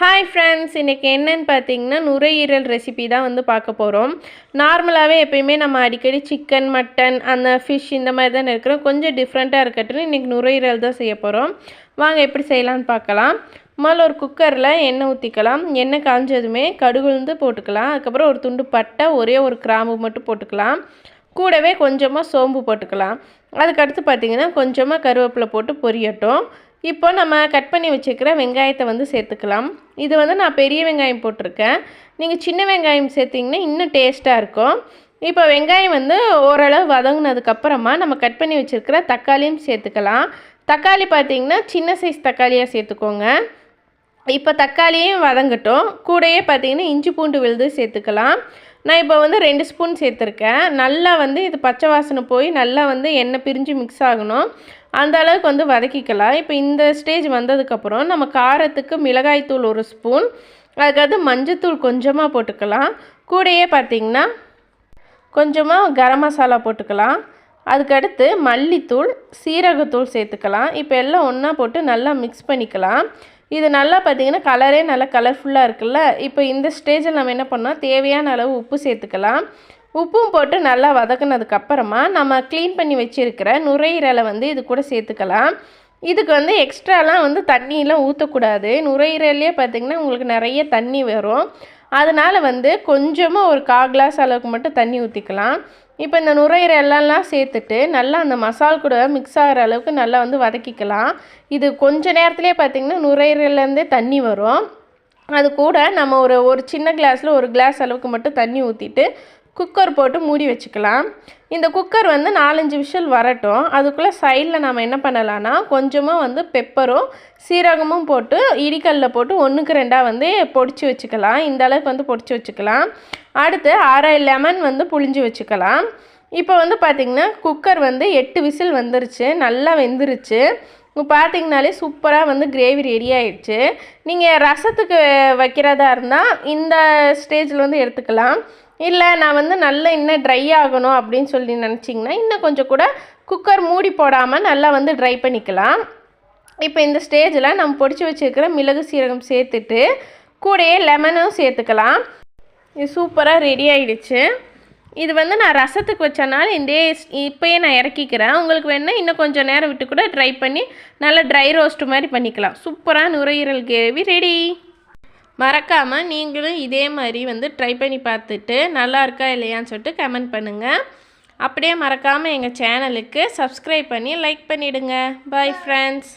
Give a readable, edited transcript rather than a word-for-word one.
Hi friends, இன்றைக்கி என்னென்னு பார்த்தீங்கன்னா நுரையீரல் ரெசிபி தான் வந்து பார்க்க போகிறோம். நார்மலாகவே எப்பயுமே நம்ம அடிக்கடி சிக்கன், மட்டன், அந்த ஃபிஷ் இந்த மாதிரி தான் இருக்கிறோம். கொஞ்சம் டிஃப்ரெண்ட்டாக இருக்கட்டும், இன்றைக்கி நுரையீரல் தான் செய்ய போகிறோம். வாங்க எப்படி செய்யலான்னு பார்க்கலாம். முதல்ல ஒரு குக்கரில் எண்ணெய் ஊற்றிக்கலாம். எண்ணெய் காஞ்சதுமே கடுகு உளுந்து போட்டுக்கலாம். அதுக்கப்புறம் ஒரு துண்டு பட்டை, ஒரே ஒரு கிராம்பு மட்டும் போட்டுக்கலாம். கூடவே கொஞ்சமாக சோம்பு போட்டுக்கலாம். அதுக்கடுத்து பார்த்திங்கன்னா கொஞ்சமாக கருவேப்பிலை போட்டு பொரியட்டும். இப்போ நம்ம கட் பண்ணி வச்சுக்கிற வெங்காயத்தை வந்து சேர்த்துக்கலாம். இது வந்து நான் பெரிய வெங்காயம் போட்டிருக்கேன். நீங்கள் சின்ன வெங்காயம் சேர்த்திங்கன்னா இன்னும் டேஸ்ட்டாக இருக்கும். இப்போ வெங்காயம் வந்து ஓரளவு வதங்கினதுக்கப்புறமா நம்ம கட் பண்ணி வச்சுருக்கிற தக்காளியும் சேர்த்துக்கலாம். தக்காளி பார்த்திங்கன்னா சின்ன சைஸ் தக்காளியாக சேர்த்துக்கோங்க. இப்போ தக்காளியும் வதங்கட்டும். கூடயே பார்த்திங்கன்னா இஞ்சி பூண்டு விழுது சேர்த்துக்கலாம். நான் இப்போ வந்து 2 ஸ்பூன் சேர்த்துருக்கேன். நல்லா வந்து இது பச்சை வாசனை போய் நல்லா வந்து எண்ணெய் பிரிஞ்சு மிக்ஸ் ஆகணும். அந்த அளவுக்கு வந்து வதக்கிக்கலாம். இப்போ இந்த ஸ்டேஜ் வந்ததுக்கப்புறம் நம்ம காரத்துக்கு மிளகாய்த்தூள் 1 ஸ்பூன், அதுக்கடுத்து மஞ்சத்தூள் கொஞ்சமாக போட்டுக்கலாம். கூடயே பார்த்திங்கன்னா கொஞ்சமாக கரம் மசாலா போட்டுக்கலாம். அதுக்கடுத்து மல்லித்தூள், சீரகத்தூள் சேர்த்துக்கலாம். இப்போ எல்லாம் ஒன்றா போட்டு நல்லா மிக்ஸ் பண்ணிக்கலாம். இது நல்லா பார்த்திங்கன்னா கலரே நல்லா கலர்ஃபுல்லாக இருக்குல்ல. இப்போ இந்த ஸ்டேஜில் நம்ம என்ன பண்ணோம், தேவையான அளவு உப்பு சேர்த்துக்கலாம். உப்பும் போட்டு நல்லா வதக்குனதுக்கப்புறமா நம்ம க்ளீன் பண்ணி வச்சுருக்கிற நுரையீரலை வந்து இது கூட சேர்த்துக்கலாம். இதுக்கு வந்து எக்ஸ்ட்ராலாம் வந்து தண்ணியெலாம் ஊற்றக்கூடாது. நுரையீரல்லே பார்த்திங்கன்னா உங்களுக்கு நிறைய தண்ணி வரும். அதனால் வந்து கொஞ்சமாக ஒரு 1/4 கிளாஸ் அளவுக்கு மட்டும் தண்ணி ஊற்றிக்கலாம். இப்போ இந்த நுரையீரலெல்லாம் சேர்த்துட்டு நல்லா அந்த மசால் கூட மிக்ஸ் ஆகிற அளவுக்கு நல்லா வந்து வதக்கிக்கலாம். இது கொஞ்ச நேரத்துலேயே பார்த்திங்கன்னா நுரையீரல்லேருந்தே தண்ணி வரும். அது கூட நம்ம ஒரு சின்ன கிளாஸில் 1 கிளாஸ் அளவுக்கு மட்டும் தண்ணி ஊற்றிட்டு குக்கர் போட்டு மூடி வச்சுக்கலாம். இந்த குக்கர் வந்து 4-5 விசில் வரட்டும். அதுக்குள்ளே சைடில் நம்ம என்ன பண்ணலான்னா கொஞ்சமாக வந்து பெப்பரும் சீரகமும் போட்டு இடிக்கல்லில் போட்டு 1க்கு 2 வந்து பொடிச்சு வச்சுக்கலாம். இந்த அளவுக்கு வந்து பொடிச்சு வச்சுக்கலாம். அடுத்து அரை லெமன் வந்து புழிஞ்சு வச்சுக்கலாம். இப்போ வந்து பார்த்திங்கன்னா குக்கர் வந்து 8 விசில் வந்துருச்சு, நல்லா வெந்துருச்சு. இப்போ பார்த்திங்கனாலே சூப்பராக வந்து கிரேவி ரெடி ஆகிடுச்சு. நீங்கள் ரசத்துக்கு வைக்கிறதா இருந்தால் இந்த ஸ்டேஜில் வந்து எடுத்துக்கலாம். இல்லை நான் வந்து நல்லா இன்னும் ட்ரை ஆகணும் அப்படின்னு சொல்லி நினச்சிங்கன்னா இன்னும் கொஞ்சம் கூட குக்கர் மூடி போடாமல் நல்லா வந்து ட்ரை பண்ணிக்கலாம். இப்போ இந்த ஸ்டேஜில் நம்ம பொடிச்சு வச்சுருக்கிற மிளகு சீரகம் சேர்த்துட்டு கூடயே லெமனும் சேர்த்துக்கலாம். இது சூப்பராக ரெடி ஆகிடுச்சு. இது வந்து நான் ரசத்துக்கு வச்சனால இப்போயே நான் இறக்கிக்கிறேன். உங்களுக்கு வேணால் இன்னும் கொஞ்சம் நேரம் விட்டு கூட ட்ரை பண்ணி நல்லா ட்ரை ரோஸ்ட்டு மாதிரி பண்ணிக்கலாம். சூப்பராக நுரையீரல் கிரேவி ரெடி. மறக்காமல் நீங்களும் இதே மாதிரி வந்து ட்ரை பண்ணி பார்த்துட்டு நல்லா இருக்கா இல்லையான்னு சொல்லிட்டு கமெண்ட் பண்ணுங்கள். அப்படியே மறக்காமல் எங்கள் சேனலுக்கு சப்ஸ்கிரைப் பண்ணி லைக் பண்ணிவிடுங்க. Bye friends.